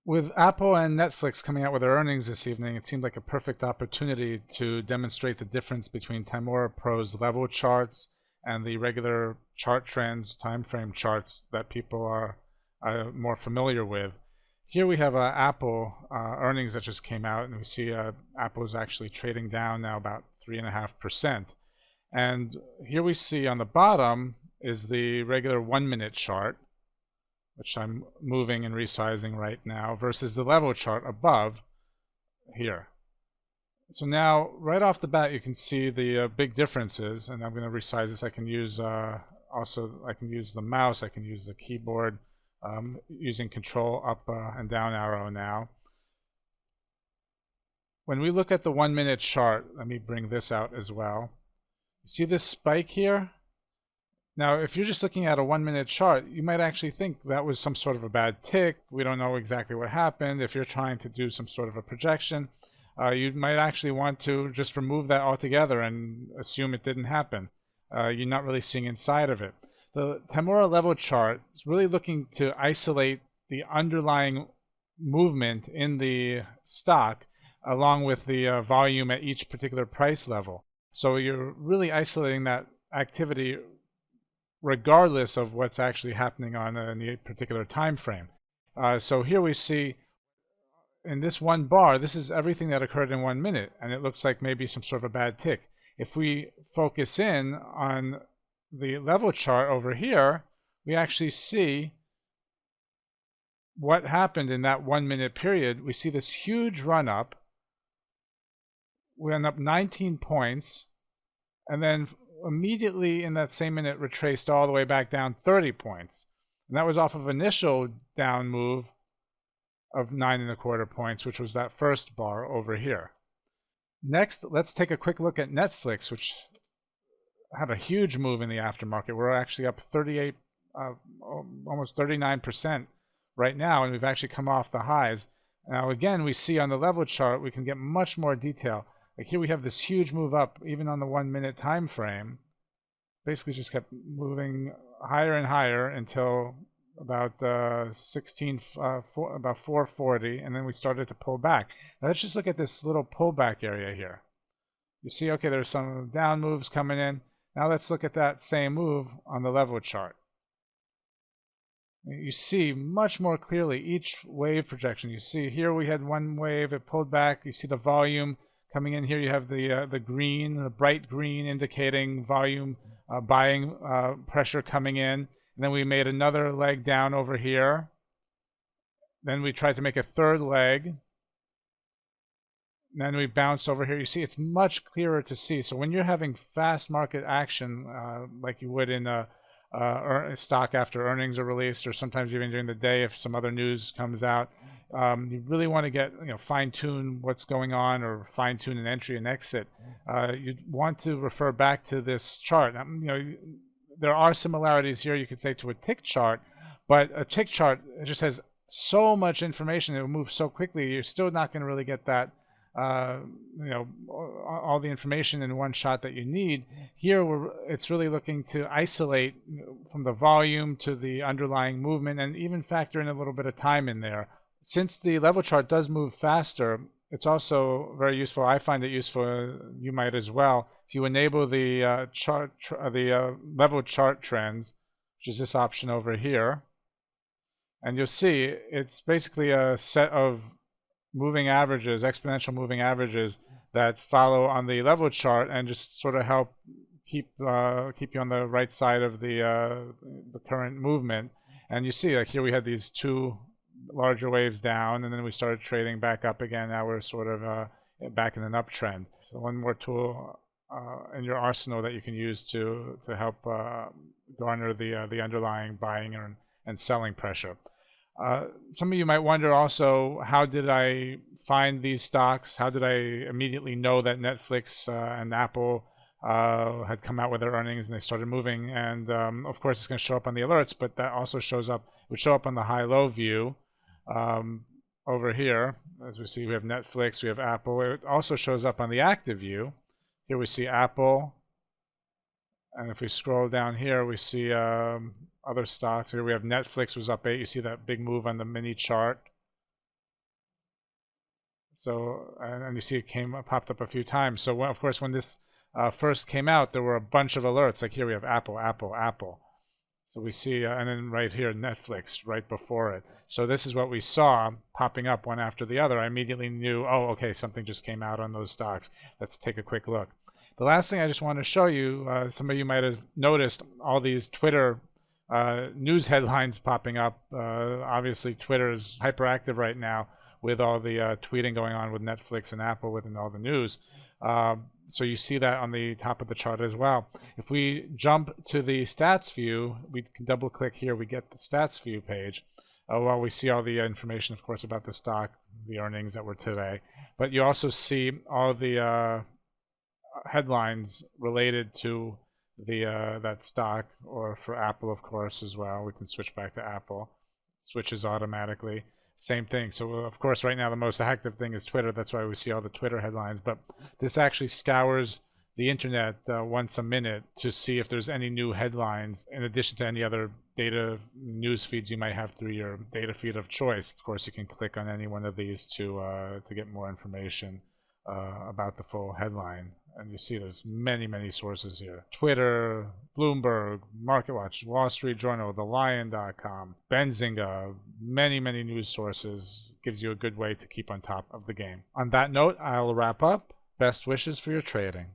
With Apple and Netflix coming out with their earnings this evening, it seemed like a perfect opportunity to demonstrate the difference between tymoraPRO's level charts and the regular chart trends, time frame charts that people are more familiar with. Here we have Apple earnings that just came out, and we see Apple is actually trading down now about 3.5%. And here we see on the bottom is the regular 1-minute chart, which I'm moving and resizing right now, versus the level chart above here. So now, right off the bat, you can see the big differences, and I'm going to resize this. I can use I can use the mouse, I can use the keyboard, using Control up and down arrow now. When we look at the 1-minute chart, let me bring this out as well. You see this spike here? Now, if you're just looking at a 1-minute chart, you might actually think that was some sort of a bad tick. We don't know exactly what happened. If you're trying to do some sort of a projection, you might actually want to just remove that altogether and assume it didn't happen. You're not really seeing inside of it. The tymoraPRO level chart is really looking to isolate the underlying movement in the stock along with the volume at each particular price level. So you're really isolating that activity regardless of what's actually happening on any particular time frame. So here we see in this one bar, this is everything that occurred in 1 minute, and it looks like maybe some sort of a bad tick. If we focus in on the level chart over here, we actually see what happened in that 1 minute period. We see this huge run up. We went up 19 points, and then immediately in that same minute retraced all the way back down 30 points. And that was off of initial down move of 9.25 points, which was that first bar over here. Next, let's take a quick look at Netflix, which had a huge move in the aftermarket. We're actually up 38, almost 39% right now, and we've actually come off the highs. Now again, we see on the level chart, we can get much more detail. Like here we have this huge move up, even on the 1 minute time frame. Basically just kept moving higher and higher until about about 440, and then we started to pull back. Now let's just look at this little pullback area here. You see, okay, there's some down moves coming in. Now let's look at that same move on the level chart. You see much more clearly each wave projection. You see here we had one wave, it pulled back. You see the volume coming in here. You have the green, the bright green, indicating volume buying pressure coming in. And then we made another leg down over here. Then we tried to make a third leg. And then we bounced over here. You see, it's much clearer to see. So when you're having fast market action, like you would in a stock after earnings are released, or sometimes even during the day if some other news comes out, you really want to get, fine-tune what's going on, or fine-tune an entry and exit. You want to refer back to this chart. There are similarities here, you could say, to a tick chart, but a tick chart, it just has so much information, it will move so quickly, you're still not going to really get that all the information in one shot that you need. Here it's really looking to isolate from the volume to the underlying movement, and even factor in a little bit of time in there. Since the level chart does move faster, it's also very useful. I find it useful, you might as well, if you enable the level chart trends, which is this option over here, and you'll see it's basically a set of moving averages, exponential moving averages that follow on the level chart and just sort of help keep you on the right side of the current movement. And you see, like here we had these two larger waves down, and then we started trading back up again. Now we're sort of back in an uptrend. So one more tool in your arsenal that you can use to help garner the underlying buying and selling pressure. Some of you might wonder also, how did I find these stocks? How did I immediately know that Netflix and Apple had come out with their earnings and they started moving? And of course it's going to show up on the alerts, but that also would show up on the high-low view over here. As we see, we have Netflix, we have Apple. It also shows up on the active view. Here we see Apple, and if we scroll down here, we see other stocks. Here we have Netflix was up 8. You see that big move on the mini chart. So, and you see it popped up a few times. So, of course, when this first came out, there were a bunch of alerts. Like here we have Apple, Apple, Apple. So we see, and then right here, Netflix right before it. So this is what we saw popping up one after the other. I immediately knew, oh, okay, something just came out on those stocks. Let's take a quick look. The last thing I just want to show you, some of you might have noticed all these Twitter news headlines popping up. Obviously, Twitter is hyperactive right now with all the tweeting going on with Netflix and Apple within all the news. So you see that on the top of the chart as well. If we jump to the stats view, we can double click here, we get the stats view page. Well, we see all the information, of course, about the stock, the earnings that were today. But you also see all the headlines related to the that stock, or for Apple, of course, as well. We can switch back to Apple. It switches automatically. Same thing. So, of course, right now the most active thing is Twitter. That's why we see all the Twitter headlines. But this actually scours the internet once a minute to see if there's any new headlines, in addition to any other data news feeds you might have through your data feed of choice. Of course, you can click on any one of these to get more information about the full headline. And you see there's many, many sources here. Twitter, Bloomberg, MarketWatch, Wall Street Journal, TheLion.com, Benzinga, many, many news sources. Gives you a good way to keep on top of the game. On that note, I'll wrap up. Best wishes for your trading.